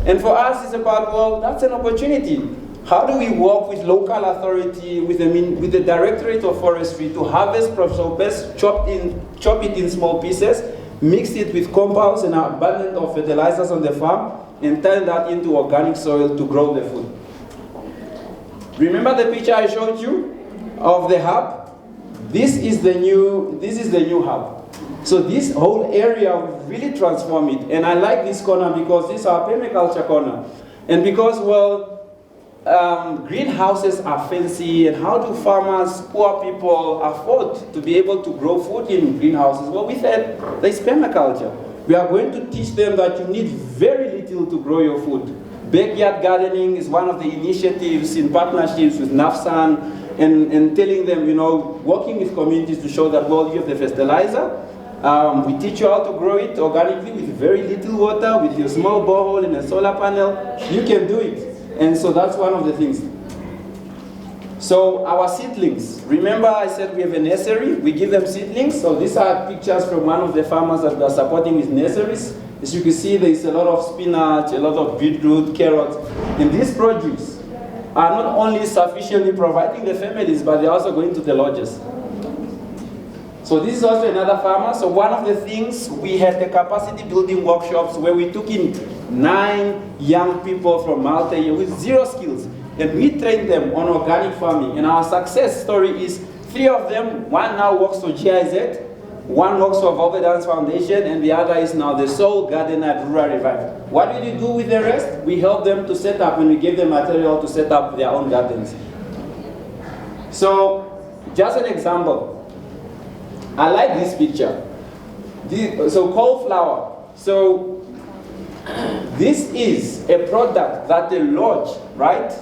And for us, it's about, well, that's an opportunity. How do we work with local authority, with the Directorate of Forestry to harvest prosobes, chop it in small pieces, mix it with compounds and abundance of fertilizers on the farm, and turn that into organic soil to grow the food. Remember the picture I showed you of the hub? This is the new hub. So this whole area will really transform it. And I like this corner because this is our permaculture corner. And because, well, greenhouses are fancy, and how do farmers, poor people, afford to be able to grow food in greenhouses? Well, we said there's permaculture. We are going to teach them that you need very little to grow your food. Backyard gardening is one of the initiatives in partnerships with NAFSAN, and telling them, you know, working with communities to show that, well, you have the fertilizer. We teach you how to grow it organically with very little water, with your small borehole and a solar panel. You can do it. And so that's one of the things. So our seedlings. Remember I said we have a nursery. We give them seedlings. So these are pictures from one of the farmers that we are supporting with nurseries. As you can see, there is a lot of spinach, a lot of beetroot, carrots. And these produce are not only sufficiently providing the families, but they're also going to the lodges. So this is also another farmer. So one of the things, we had the capacity building workshops where we took in 9 young people from Malta with 0 skills. And we trained them on organic farming. And our success story is 3 of them, one now works for GIZ, one works for Volvedance Foundation, and the other is now the sole gardener at Rural Revive. What did we do with the rest? We helped them to set up, and we gave them material to set up their own gardens. So, just an example. I like this picture. So cauliflower. So this is a product that a lodge, right?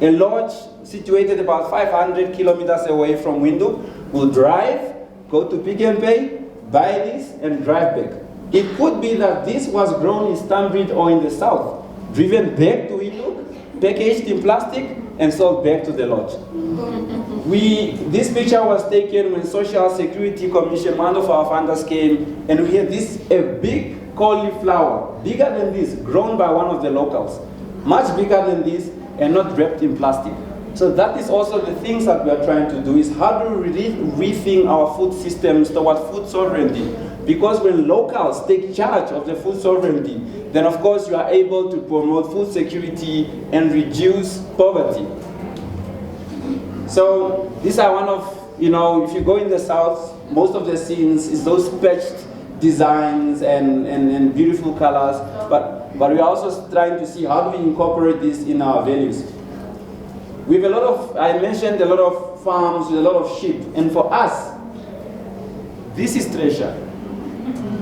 A lodge situated about 500 kilometers away from Windhoek will drive, go to Pick n Pay, buy this, and drive back. It could be that this was grown in Stanbridge or in the south, driven back to Windhoek, packaged in plastic, and sold back to the lodge. This picture was taken when Social Security Commission, one of our funders came, and we had a big cauliflower, bigger than this, grown by one of the locals, much bigger than this, and not wrapped in plastic. So that is also the things that we are trying to do, is how do we rethink our food systems toward food sovereignty? Because when locals take charge of the food sovereignty, then of course you are able to promote food security and reduce poverty. So these are one of, if you go in the south, most of the scenes is those patched designs and beautiful colors, but we are also trying to see how do we incorporate this in our values. We have I mentioned a lot of farms with a lot of sheep, and for us, this is treasure.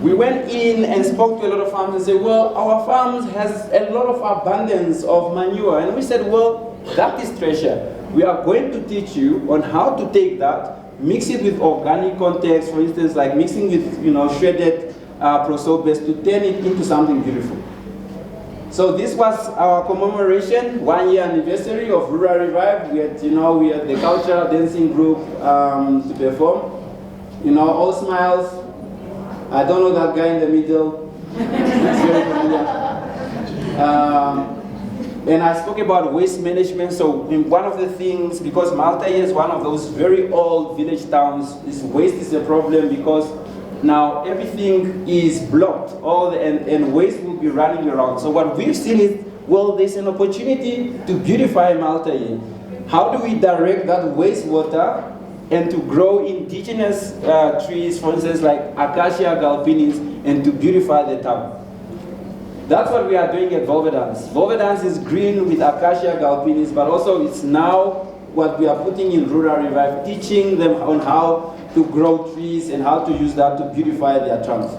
We went in and spoke to a lot of farms and said, well, our farms has a lot of abundance of manure, and we said, well, that is treasure. We are going to teach you on how to take that, mix it with organic context, for instance, like mixing with shredded prosobes to turn it into something beautiful. So this was our commemoration, 1-year anniversary of Rural Revive. We had the cultural dancing group to perform. All smiles. I don't know that guy in the middle. It's very familiar. And I spoke about waste management. So one of the things, because Malta is one of those very old village towns, waste is a problem because now everything is blocked, and waste will be running around. So what we've seen is, well, there's an opportunity to beautify Malta. How do we direct that wastewater and to grow indigenous trees, for instance, like Acacia galpinis, and to beautify the town? That's what we are doing at Volvedance. Volvedance is green with Acacia galpinis, but also it's now what we are putting in Rural Revive, teaching them on how to grow trees and how to use that to beautify their trunks.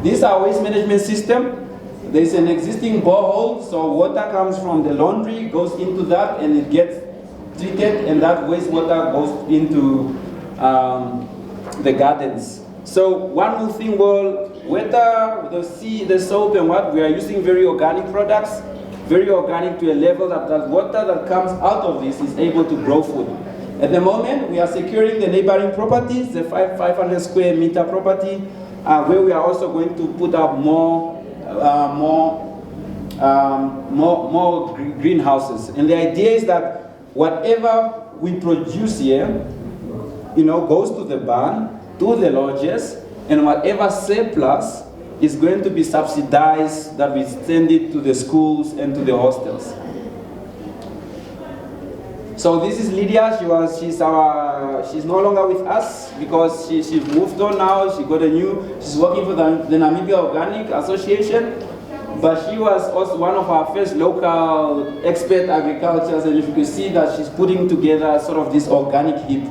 This is our waste management system. There's an existing borehole, so water comes from the laundry, goes into that, and it gets treated, and that wastewater goes into the gardens. So one will think, well, whether the soap and what, we are using very organic products, very organic to a level that the water that comes out of this is able to grow food. At the moment, we are securing the neighboring properties, the 500 square meter property, where we are also going to put up more more greenhouses. And the idea is that whatever we produce here, goes to the barn, to the lodges, and whatever surplus is going to be subsidized, that we send it to the schools and to the hostels. So this is Lydia. She's no longer with us because she's moved on now. She's working for the Namibia Organic Association, but she was also one of our first local expert agricultures. And if you can see that she's putting together sort of this organic heap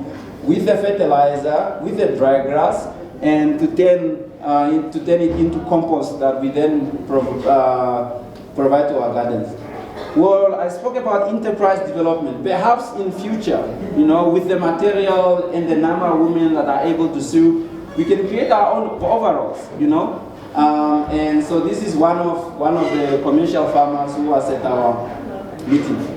with the fertilizer, with the dry grass, and to turn it into compost that we then provide to our gardens. Well, I spoke about enterprise development. Perhaps in future, with the material and the number of women that are able to sew, we can create our own overalls, and so this is one of the commercial farmers who was at our meeting.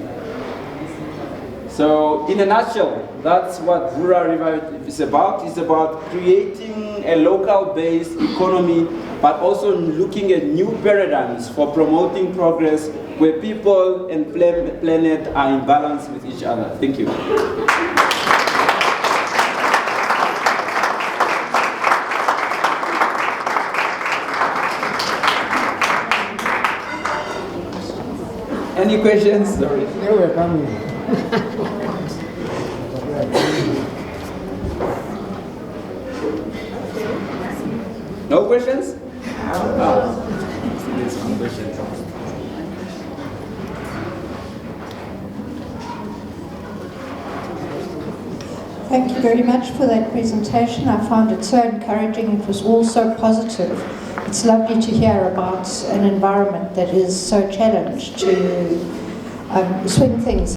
So in a nutshell, that's what Rural Revival is about. It's about creating a local-based economy, but also looking at new paradigms for promoting progress where people and planet are in balance with each other. Thank you. Any questions? Sorry. We're coming. No questions? There's one question. Thank you very much for that presentation. I found it so encouraging. It was all so positive. It's lovely to hear about an environment that is so challenged to swing things